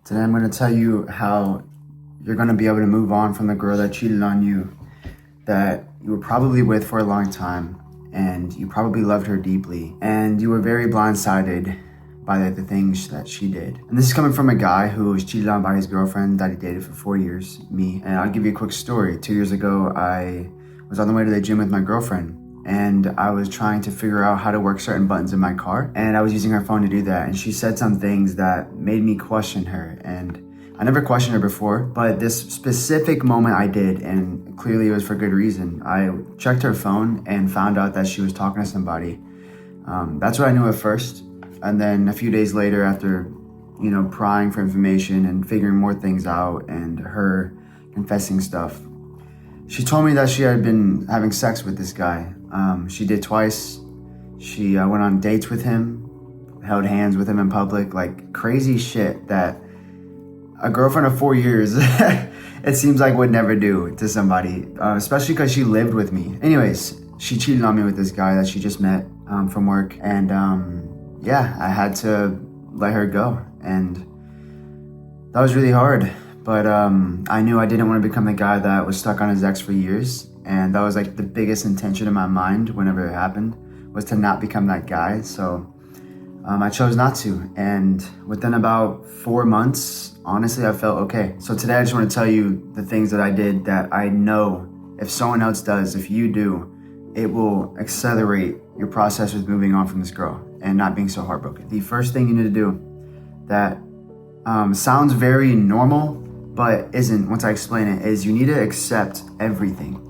Today I'm going to tell you how you're going to be able to move on from the girl that cheated on you, that you were probably with for a long time, and you probably loved her deeply, and you were very blindsided by the things that she did. And this is coming from a guy who was cheated on by his girlfriend that he dated for 4 years, me. And I'll give you a quick story. 2 years ago, I was on the way to the gym with my girlfriend, and I was trying to figure out how to work certain buttons in my car, and I was using her phone to do that, and she said some things that made me question her. And I never questioned her before, but this specific moment I did, and clearly it was for good reason. I checked her phone and found out that she was talking to somebody. That's what I knew at first, and then a few days later, after prying for information and figuring more things out and her confessing stuff, she told me that she had been having sex with this guy. She did twice. She went on dates with him, held hands with him in public, like crazy shit that a girlfriend of 4 years, it seems like would never do to somebody, especially because she lived with me. Anyways, she cheated on me with this guy that she just met from work. And yeah, I had to let her go. And that was really hard. But I knew I didn't want to become the guy that was stuck on his ex for years. And that was like the biggest intention in my mind whenever it happened, was to not become that guy. So I chose not to. And within about 4 months, honestly, I felt okay. So today I just want to tell you the things that I did that I know if someone else does, if you do, it will accelerate your process with moving on from this girl and not being so heartbroken. The first thing you need to do that sounds very normal, but isn't once I explain it, is you need to accept everything.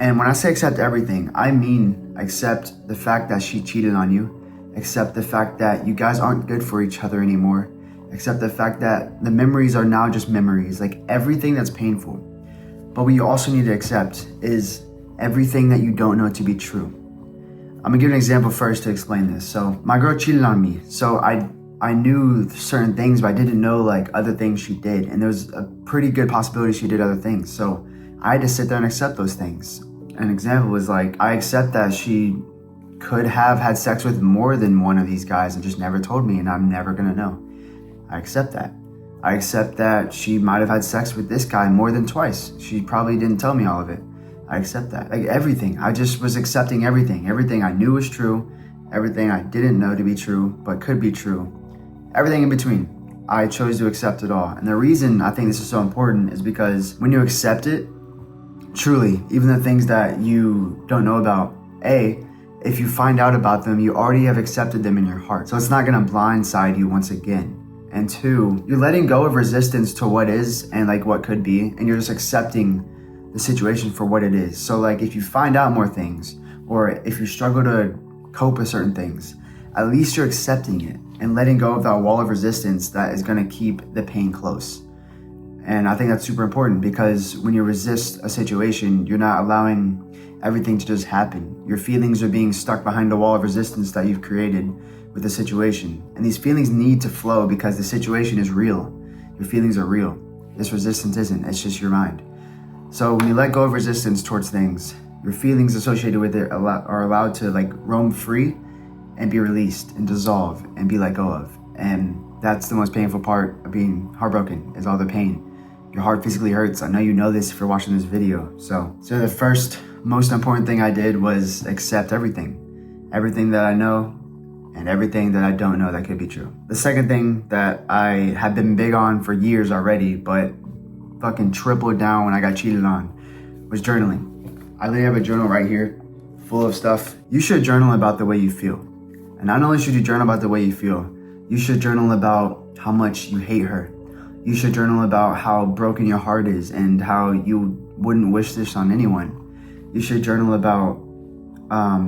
And when I say accept everything, I mean accept the fact that she cheated on you, accept the fact that you guys aren't good for each other anymore, accept the fact that the memories are now just memories, like everything that's painful. But what you also need to accept is everything that you don't know to be true. I'm gonna give an example first to explain this. So my girl cheated on me. So I knew certain things, but I didn't know like other things she did. And there was a pretty good possibility she did other things. So I had to sit there and accept those things. An example was like, I accept that she could have had sex with more than one of these guys and just never told me, and I'm never gonna know. I accept that. I accept that she might have had sex with this guy more than twice. She probably didn't tell me all of it. I accept that. Like everything. I just was accepting everything. Everything I knew was true. Everything I didn't know to be true, but could be true. Everything in between. I chose to accept it all. And the reason I think this is so important is because when you accept it, truly, even the things that you don't know about, if you find out about them, you already have accepted them in your heart. So it's not gonna blindside you once again. And two, you're letting go of resistance to what is and like what could be, and you're just accepting the situation for what it is. So like if you find out more things, or if you struggle to cope with certain things, at least you're accepting it and letting go of that wall of resistance that is gonna keep the pain close. And I think that's super important, because when you resist a situation, you're not allowing everything to just happen. Your feelings are being stuck behind a wall of resistance that you've created with the situation. And these feelings need to flow because the situation is real. Your feelings are real. This resistance isn't, it's just your mind. So when you let go of resistance towards things, your feelings associated with it are allowed to like roam free and be released and dissolve and be let go of. And that's the most painful part of being heartbroken, is all the pain. Your heart physically hurts. I know you know this if you're watching this video. So the first most important thing I did was accept everything. Everything that I know and everything that I don't know that could be true. The second thing that I have been big on for years already, but fucking tripled down when I got cheated on, was journaling. I literally have a journal right here full of stuff. You should journal about the way you feel. And not only should you journal about the way you feel, you should journal about how much you hate her. You should journal about how broken your heart is and how you wouldn't wish this on anyone. You should journal about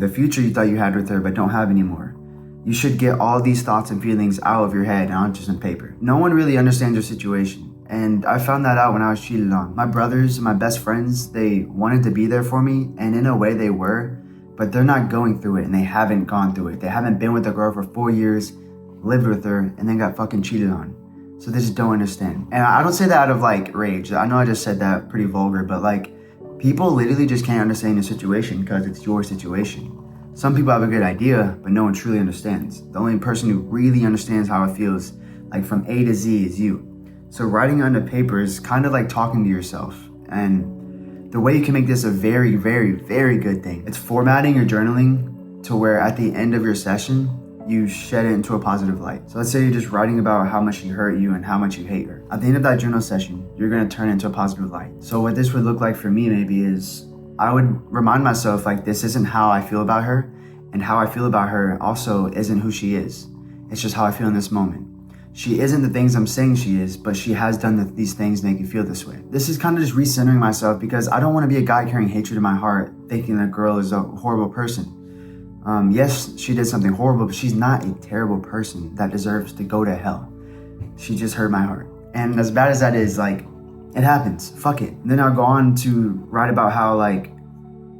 the future you thought you had with her but don't have anymore. You should get all these thoughts and feelings out of your head, not just on paper. No one really understands your situation. And I found that out when I was cheated on. My brothers, my best friends, they wanted to be there for me, and in a way they were, but they're not going through it, and they haven't gone through it. They haven't been with a girl for 4 years, lived with her, and then got fucking cheated on. So they just don't understand. And I don't say that out of like rage. I know I just said that pretty vulgar, but like people literally just can't understand your situation because it's your situation. Some people have a good idea, but no one truly understands. The only person who really understands how it feels like from A to Z is you. So writing on the paper is kind of like talking to yourself. And the way you can make this a very, very, very good thing, it's formatting your journaling to where at the end of your session, you shed it into a positive light. So let's say you're just writing about how much she hurt you and how much you hate her. At the end of that journal session, you're gonna turn it into a positive light. So what this would look like for me maybe is I would remind myself like this isn't how I feel about her, and how I feel about her also isn't who she is. It's just how I feel in this moment. She isn't the things I'm saying she is, but she has done these things to make me feel this way. This is kind of just recentering myself because I don't want to be a guy carrying hatred in my heart, thinking that girl is a horrible person. Yes, she did something horrible, but she's not a terrible person that deserves to go to hell. She just hurt my heart. And as bad as that is, like, it happens. Fuck it. And then I'll go on to write about how, like,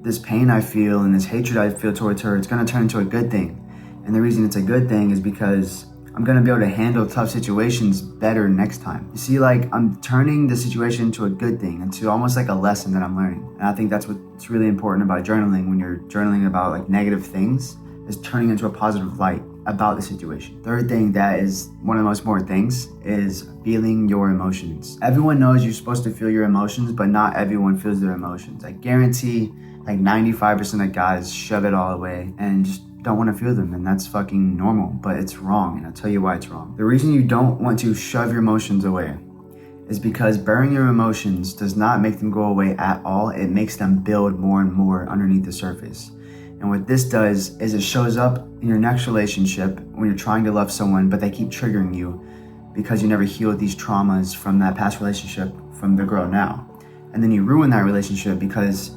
this pain I feel and this hatred I feel towards her, it's gonna turn into a good thing. And the reason it's a good thing is because I'm gonna be able to handle tough situations better next time. You see, like, I'm turning the situation into a good thing, into almost like a lesson that I'm learning. And I think that's what's really important about journaling when you're journaling about like negative things, is turning into a positive light about the situation. Third thing that is one of the most important things is feeling your emotions. Everyone knows you're supposed to feel your emotions, but not everyone feels their emotions. I guarantee like 95% of guys shove it all away and just don't want to feel them, and that's fucking normal, but it's wrong, and I'll tell you why it's wrong. The reason you don't want to shove your emotions away is because burying your emotions does not make them go away at all. It makes them build more and more underneath the surface. And what this does is it shows up in your next relationship when you're trying to love someone, but they keep triggering you because you never healed these traumas from that past relationship from the girl now. And then you ruin that relationship because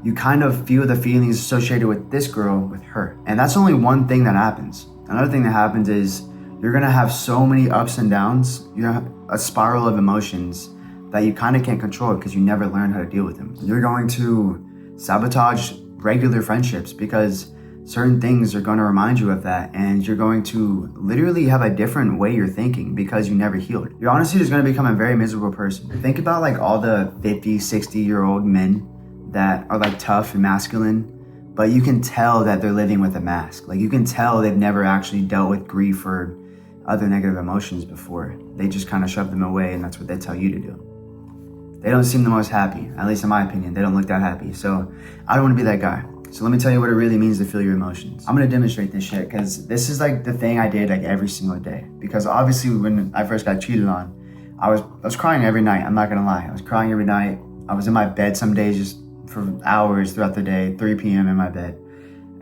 you kind of feel the feelings associated with this girl with her. And that's only one thing that happens. Another thing that happens is you're gonna have so many ups and downs. You have a spiral of emotions that you kind of can't control because you never learned how to deal with them. You're going to sabotage regular friendships because certain things are gonna remind you of that, and you're going to literally have a different way you're thinking because you never healed. You're honestly just gonna become a very miserable person. Think about like all the 50, 60-year-old men that are like tough and masculine, but you can tell that they're living with a mask. Like you can tell they've never actually dealt with grief or other negative emotions before. They just kind of shove them away, and that's what they tell you to do. They don't seem the most happy, at least in my opinion. They don't look that happy. So I don't want to be that guy. So let me tell you what it really means to feel your emotions. I'm gonna demonstrate this shit because this is like the thing I did like every single day. Because obviously when I first got cheated on, I was crying every night. I'm not gonna lie. I was crying every night. I was in my bed some days just for hours throughout the day, 3 p.m. in my bed.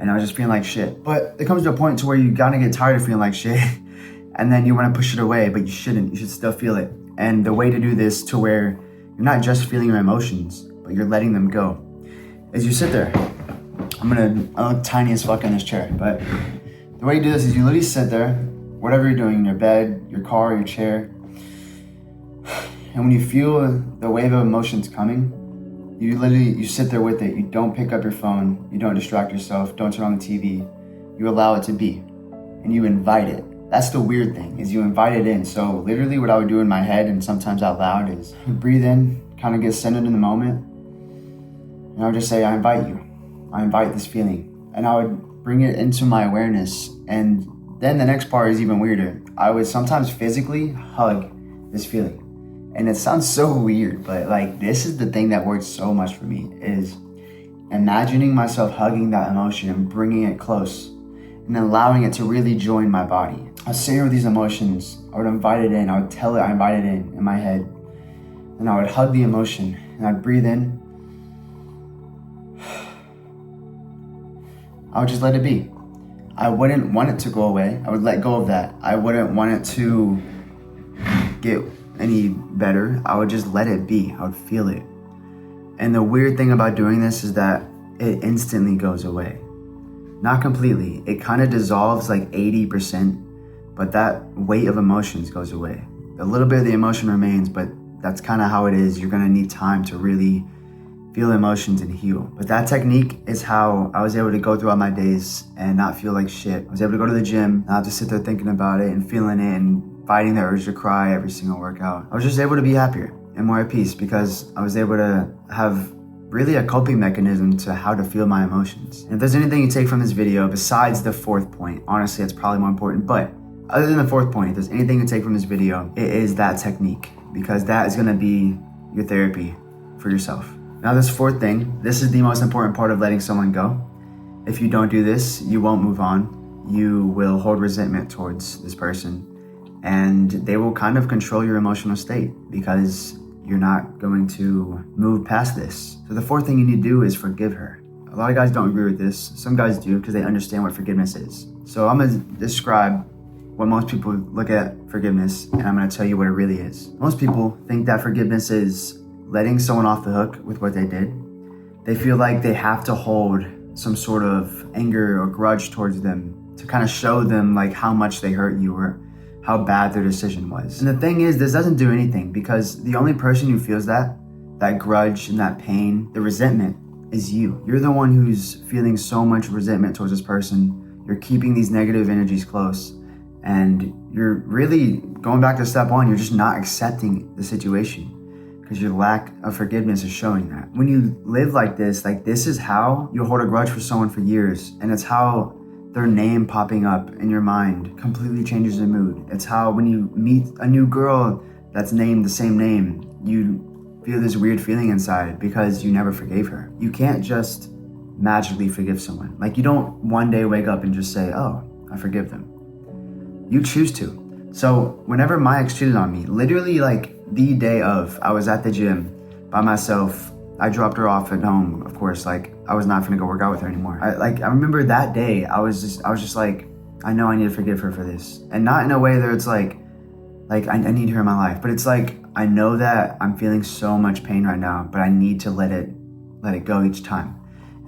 And I was just feeling like shit. But it comes to a point to where you gotta get tired of feeling like shit. And then you wanna push it away, but you shouldn't. You should still feel it. And the way to do this to where you're not just feeling your emotions, but you're letting them go, is you sit there. I'm tiny as fuck in this chair, but the way you do this is you literally sit there, whatever you're doing, in your bed, your car, your chair. And when you feel the wave of emotions coming, you sit there with it. You don't pick up your phone. You don't distract yourself. Don't turn on the TV. You allow it to be, and you invite it. That's the weird thing, is you invite it in. So literally what I would do in my head and sometimes out loud is breathe in, kind of get centered in the moment. And I would just say, I invite you. I invite this feeling. And I would bring it into my awareness. And then the next part is even weirder. I would sometimes physically hug this feeling. And it sounds so weird, but like this is the thing that works so much for me, is imagining myself hugging that emotion and bringing it close and allowing it to really join my body. I was sitting with these emotions. I would invite it in. I would tell it I invite it in my head. And I would hug the emotion and I'd breathe in. I would just let it be. I wouldn't want it to go away. I would let go of that. I wouldn't want it to get any better. I would just let it be. I would feel it. And the weird thing about doing this is that it instantly goes away. Not completely. It kind of dissolves like 80%, but that weight of emotions goes away. A little bit of the emotion remains, but that's kind of how it is. You're gonna need time to really feel emotions and heal. But that technique is how I was able to go throughout my days and not feel like shit. I was able to go to the gym, not just sit there thinking about it and feeling it and fighting the urge to cry every single workout. I was just able to be happier and more at peace because I was able to have really a coping mechanism to how to feel my emotions. And if there's anything you take from this video besides the fourth point, honestly, it's probably more important, but Other than the fourth point, if there's anything to take from this video, it is that technique, because that is gonna be your therapy for yourself. Now this fourth thing, this is the most important part of letting someone go. If you don't do this, you won't move on. You will hold resentment towards this person, and they will kind of control your emotional state because you're not going to move past this. So the fourth thing you need to do is forgive her. A lot of guys don't agree with this. Some guys do because they understand what forgiveness is. So I'm gonna describe what most people look at forgiveness, and I'm gonna tell you what it really is. Most people think that forgiveness is letting someone off the hook with what they did. They feel like they have to hold some sort of anger or grudge towards them to kind of show them like how much they hurt you or how bad their decision was. And the thing is, this doesn't do anything, because the only person who feels that grudge and that pain, the resentment, is you. You're the one who's feeling so much resentment towards this person. You're keeping these negative energies close, and you're really going back to step one. You're just not accepting the situation because your lack of forgiveness is showing that. When you live like this is how you'll hold a grudge for someone for years, and it's how their name popping up in your mind completely changes your mood. It's how when you meet a new girl that's named the same name, you feel this weird feeling inside because you never forgave her. You can't just magically forgive someone. Like, you don't one day wake up and just say, oh, I forgive them. You choose to. So whenever my ex cheated on me, literally like the day of, I was at the gym by myself. I dropped her off at home, of course. Like, I was not gonna go work out with her anymore. I remember that day, I was just like, I know I need to forgive her for this. And not in a way that it's like I need her in my life, but it's like, I know that I'm feeling so much pain right now, but I need to let it go each time.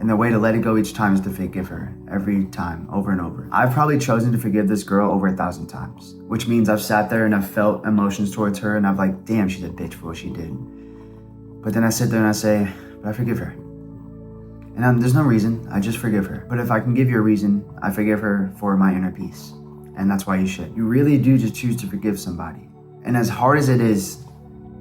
And the way to let it go each time is to forgive her every time, over and over. I've probably chosen to forgive this girl over 1,000 times, which means I've sat there and I've felt emotions towards her, and I've like, damn, she's a bitch for what she did. But then I sit there and I say, but I forgive her. And there's no reason, I just forgive her. But if I can give you a reason, I forgive her for my inner peace. And that's why you should. You really do just choose to forgive somebody. And as hard as it is,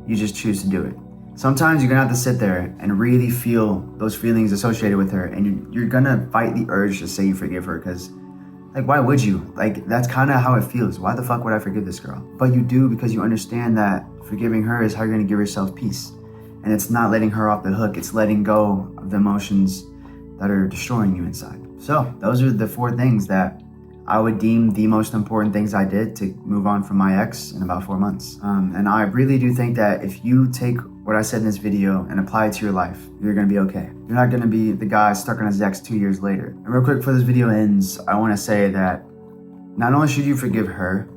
you just choose to do it. Sometimes you're gonna have to sit there and really feel those feelings associated with her, and you're gonna fight the urge to say you forgive her, because like, why would you? Like, that's kind of how it feels. Why the fuck would I forgive this girl? But you do, because you understand that forgiving her is how you're gonna give yourself peace. And it's not letting her off the hook, it's letting go of the emotions that are destroying you inside. So those are the 4 things that I would deem the most important things I did to move on from my ex in about 4 months. And I really do think that if you take what I said in this video and apply it to your life, you're gonna be okay. You're not gonna be the guy stuck on his ex 2 years later. And real quick before this video ends, I wanna say that not only should you forgive her,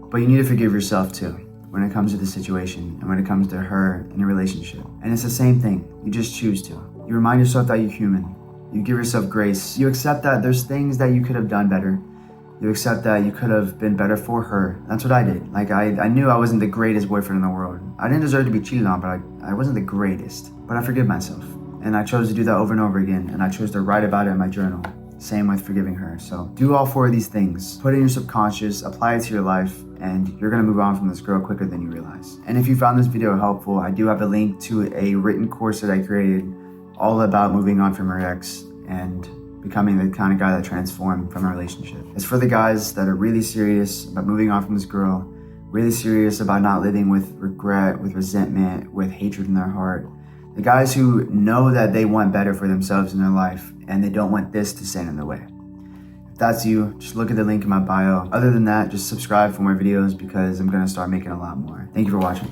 but you need to forgive yourself too, when it comes to the situation and when it comes to her in a relationship. And it's the same thing, you just choose to. You remind yourself that you're human. You give yourself grace. You accept that there's things that you could have done better. You accept that you could have been better for her. That's what I did. Like, I knew I wasn't the greatest boyfriend in the world. I didn't deserve to be cheated on, but I wasn't the greatest. But I forgive myself. And I chose to do that over and over again. And I chose to write about it in my journal. Same with forgiving her. So do all 4 of these things. Put it in your subconscious, apply it to your life, and you're gonna move on from this girl quicker than you realize. And if you found this video helpful, I do have a link to a written course that I created all about moving on from her ex and becoming the kind of guy that transformed from a relationship. It's for the guys that are really serious about moving on from this girl, really serious about not living with regret, with resentment, with hatred in their heart. The guys who know that they want better for themselves in their life and they don't want this to stand in their way. If that's you, just look at the link in my bio. Other than that, just subscribe for more videos because I'm gonna start making a lot more. Thank you for watching.